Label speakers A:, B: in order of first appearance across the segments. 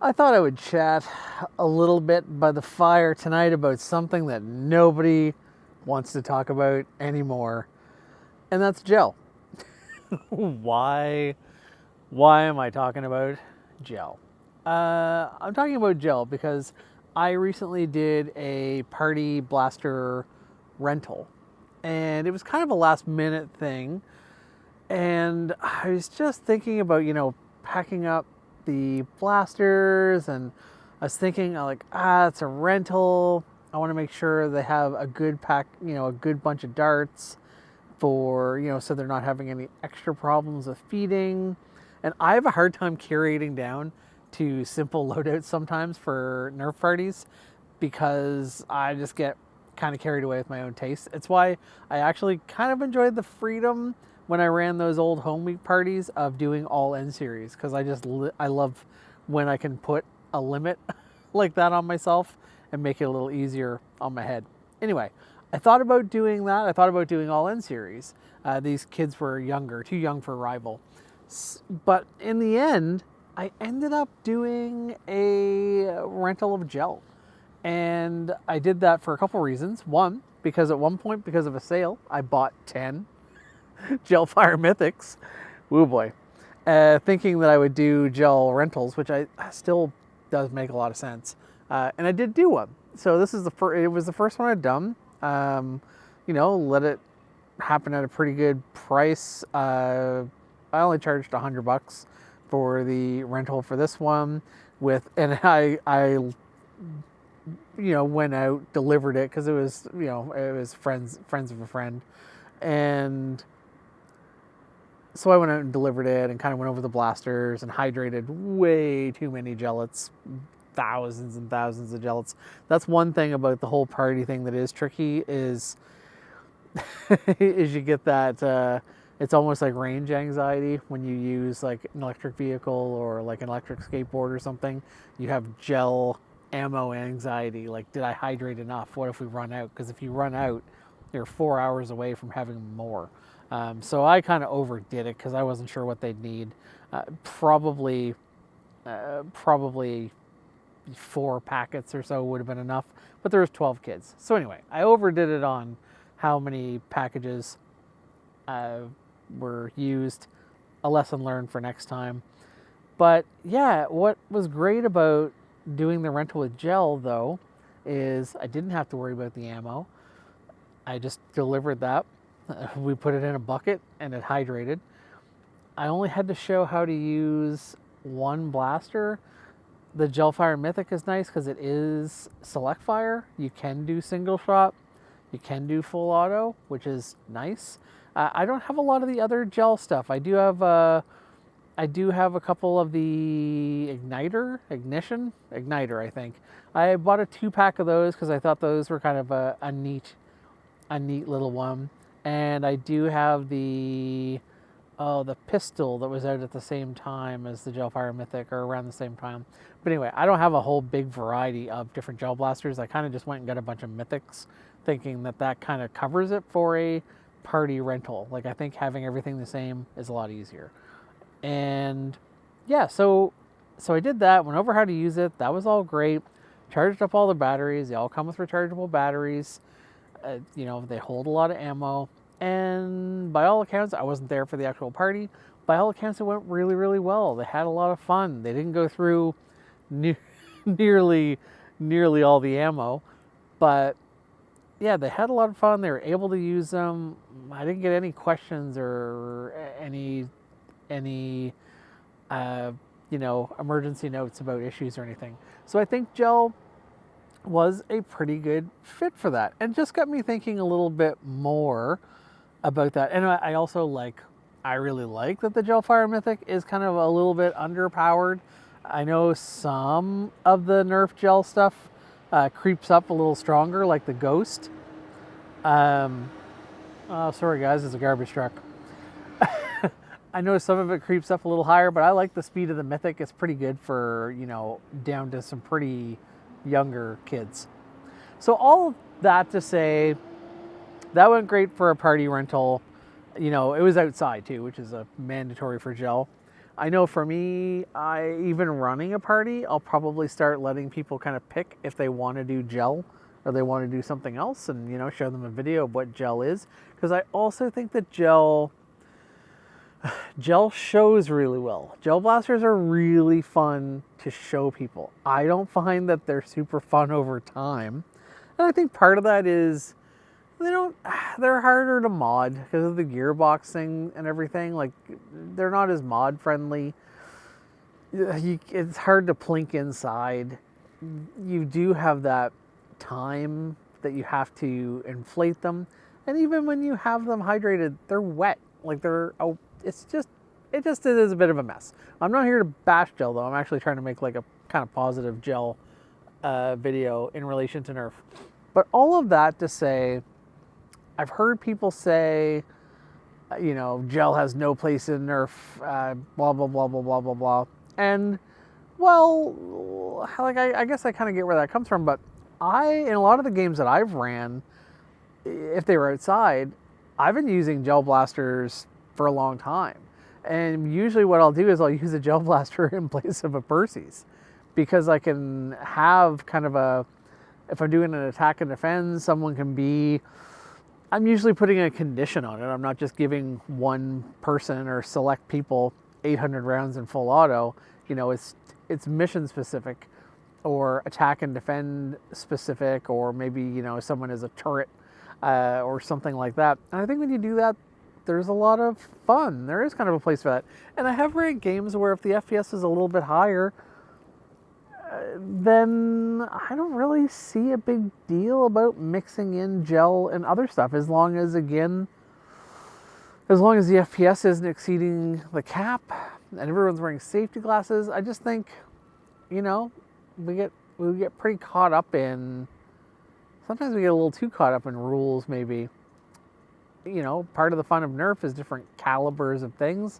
A: I thought I would chat a little bit by the fire tonight about something that nobody wants to talk about anymore, and that's gel. why why am I talking about gel? I'm talking about gel because I recently did a party blaster rental, and it was kind of a last minute thing. And I was just thinking about, packing up the blasters, and I was thinking, like, it's a rental. I want to make sure they have a good pack, a good bunch of darts for, so they're not having any extra problems with feeding. And I have a hard time curating down to simple loadouts sometimes for Nerf parties because I just get kind of carried away with my own taste. It's why I actually kind of enjoyed the freedom when I ran those old home week parties of doing all N series, because I love when I can put a limit like that on myself and make it a little easier on my head. Anyway, I thought about doing that. I thought about doing all N series. These kids were younger, too young for rival. But in the end, I ended up doing a rental of gel. And I did that for a couple reasons. One, because at one point, because of a sale, I bought 10 gel fire mythics. Woo boy. Thinking that I would do gel rentals, which I still does make a lot of sense. And I did do one. So this is it was the first one I'd done. Let it happen at a pretty good price. I only charged $100 for the rental for this one and I went out, delivered it because it was friends of a friend. And so I went out and delivered it and kind of went over the blasters and hydrated way too many gellets, thousands and thousands of gellets. That's one thing about the whole party thing that is tricky is you get that, it's almost like range anxiety when you use like an electric vehicle or like an electric skateboard or something. You have gel ammo anxiety. Like, did I hydrate enough? What if we run out? Because if you run out, you're 4 hours away from having more. So I kind of overdid it because I wasn't sure what they'd need. Probably 4 packets or so would have been enough, but there was 12 kids. So anyway, I overdid it on how many packages were used. A lesson learned for next time. But yeah, what was great about doing the rental with gel though is I didn't have to worry about the ammo. I just delivered that. We put it in a bucket and it hydrated. I only had to show how to use one blaster. The gel fire mythic is nice because it is select fire. You can do single shot. You can do full auto, which is nice. I don't have a lot of the other gel stuff. I do have a couple of the igniter, I think. I bought a 2-pack of those because I thought those were kind of a neat little one. And I do have the pistol that was out at the same time as the gel fire mythic, or around the same time. But anyway, I don't have a whole big variety of different gel blasters. I kind of just went and got a bunch of mythics, thinking that kind of covers it for a party rental. Like, I think having everything the same is a lot easier. And yeah, so I did that, went over how to use it. That was all great. Charged up all the batteries. They all come with rechargeable batteries. They hold a lot of ammo. And by all accounts, I wasn't there for the actual party. By all accounts, it went really, really well. They had a lot of fun. They didn't go through nearly all the ammo. But yeah, they had a lot of fun. They were able to use them. I didn't get any questions or any emergency notes about issues or anything. So I think gel was a pretty good fit for that, and just got me thinking a little bit more about that. And I really like that the gel fire mythic is kind of a little bit underpowered. I know some of the Nerf gel stuff creeps up a little stronger, like the Ghost. Sorry guys, it's a garbage truck. I know some of it creeps up a little higher, but I like the speed of the mythic. It's pretty good for, down to some pretty younger kids. So all of that to say, that went great for a party rental. It was outside too, which is a mandatory for gel. I know for me, even running a party, I'll probably start letting people kind of pick if they want to do gel or they want to do something else, and show them a video of what gel is, because I also think that gel shows really well. Gel blasters are really fun to show people. I don't find that they're super fun over time, and I think part of that is they're harder to mod because of the gearbox thing and everything. Like, they're not as mod friendly. It's hard to plink inside. You do have that time that you have to inflate them, and even when you have them hydrated, they're wet. Like, it is a bit of a mess. I'm not here to bash gel though. I'm actually trying to make like a kind of positive gel video in relation to Nerf. But all of that to say, I've heard people say, gel has no place in Nerf, blah, blah, blah, blah, blah, blah, blah. And, well, like, I guess I kind of get where that comes from, but in a lot of the games that I've ran, if they were outside, I've been using gel blasters for a long time. And usually what I'll do is I'll use a gel blaster in place of a Percy's, because I can have kind of if I'm doing an attack and defend, I'm usually putting a condition on it. I'm not just giving one person or select people 800 rounds in full auto. It's mission specific or attack and defend specific, or maybe, someone is a turret or something like that. And I think when you do that, there's a lot of fun. There is kind of a place for that. And I have ran games where if the FPS is a little bit higher, then I don't really see a big deal about mixing in gel and other stuff, as long as the FPS isn't exceeding the cap and everyone's wearing safety glasses. I just think, we get pretty caught up in, sometimes we get a little too caught up in rules maybe. Part of the fun of Nerf is different calibers of things.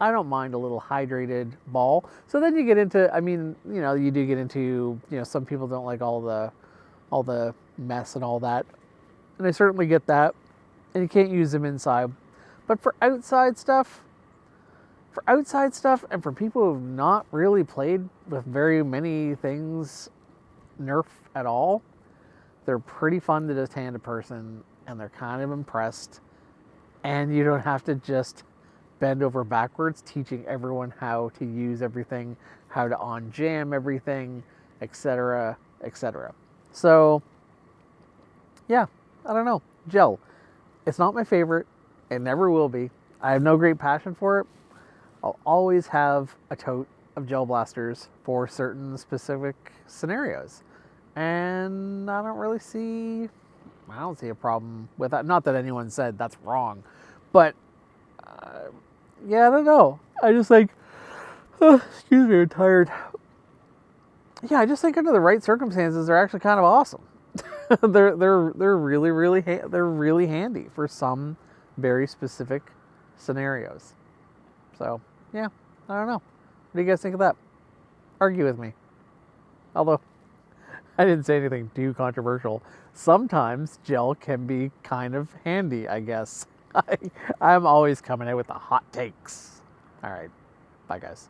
A: I don't mind a little hydrated ball. So then you get into, you do get into, some people don't like all the mess and all that. And I certainly get that. And you can't use them inside. But for outside stuff, and for people who have not really played with very many things Nerf at all, they're pretty fun to just hand a person, and they're kind of impressed. And you don't have to just bend over backwards teaching everyone how to use everything, how to on-jam everything, etc., etc. So, yeah, I don't know. Gel. It's not my favorite. It never will be. I have no great passion for it. I'll always have a tote of gel blasters for certain specific scenarios. And I don't see a problem with that. Not that anyone said that's wrong. But, yeah, I don't know. I just think, excuse me, I'm tired. Yeah, I just think under the right circumstances, they're actually kind of awesome. they're really handy for some very specific scenarios. So, yeah, I don't know. What do you guys think of that? Argue with me. Although, I didn't say anything too controversial. Sometimes gel can be kind of handy, I guess. I'm always coming in with the hot takes. All right. Bye, guys.